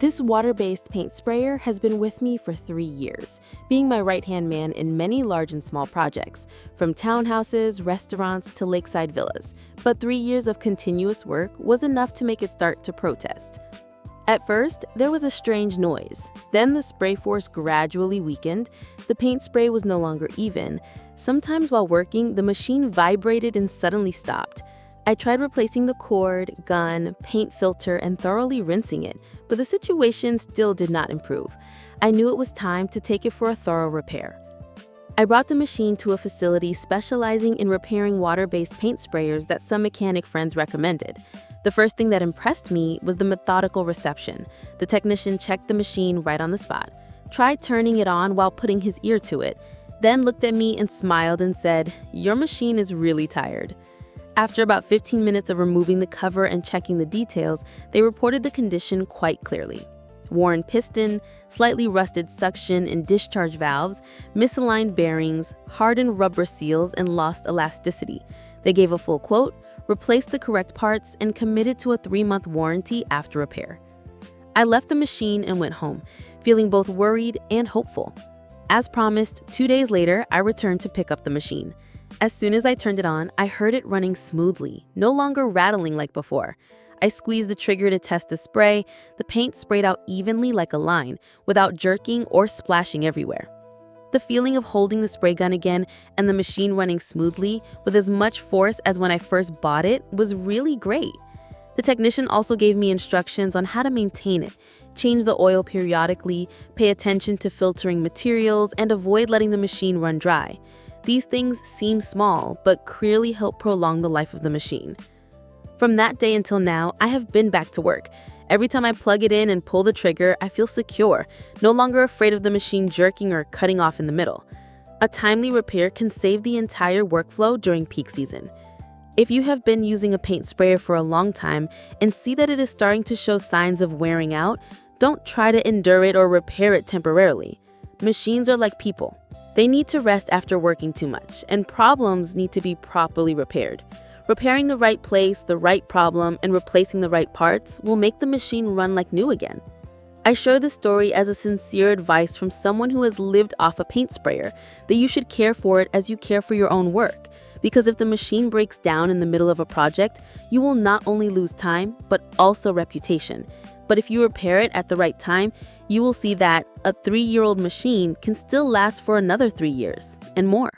This water-based paint sprayer has been with me for 3 years, being my right-hand man in many large and small projects, from townhouses, restaurants, to lakeside villas. But 3 years of continuous work was enough to make it start to protest. At first, there was a strange noise. Then the spray force gradually weakened. The paint spray was no longer even. Sometimes while working, the machine vibrated and suddenly stopped. I tried replacing the cord, gun, paint filter, and thoroughly rinsing it, but the situation still did not improve. I knew it was time to take it for a thorough repair. I brought the machine to a facility specializing in repairing water-based paint sprayers that some mechanic friends recommended. The first thing that impressed me was the methodical reception. The technician checked the machine right on the spot, tried turning it on while putting his ear to it, then looked at me and smiled and said, "Your machine is really tired." After about 15 minutes of removing the cover and checking the details, they reported the condition quite clearly. Worn piston, slightly rusted suction and discharge valves, misaligned bearings, hardened rubber seals, and lost elasticity. They gave a full quote, replaced the correct parts, and committed to a 3-month warranty after repair. I left the machine and went home, feeling both worried and hopeful. As promised, 2 days later, I returned to pick up the machine. As soon as I turned it on, I heard it running smoothly, no longer rattling like before. I squeezed the trigger to test the spray. The paint sprayed out evenly like a line, without jerking or splashing everywhere. The feeling of holding the spray gun again and the machine running smoothly with as much force as when I first bought it was really great. The technician also gave me instructions on how to maintain it, change the oil periodically, pay attention to filtering materials, and avoid letting the machine run dry. These things seem small, but clearly help prolong the life of the machine. From that day until now, I have been back to work. Every time I plug it in and pull the trigger, I feel secure, no longer afraid of the machine jerking or cutting off in the middle. A timely repair can save the entire workflow during peak season. If you have been using a paint sprayer for a long time and see that it is starting to show signs of wearing out, don't try to endure it or repair it temporarily. Machines are like people. They need to rest after working too much, and problems need to be properly repaired. Repairing the right place, the right problem, and replacing the right parts will make the machine run like new again. I share this story as a sincere advice from someone who has lived off a paint sprayer, that you should care for it as you care for your own work. Because if the machine breaks down in the middle of a project, you will not only lose time, but also reputation. But if you repair it at the right time, you will see that a 3-year-old machine can still last for another 3 years and more.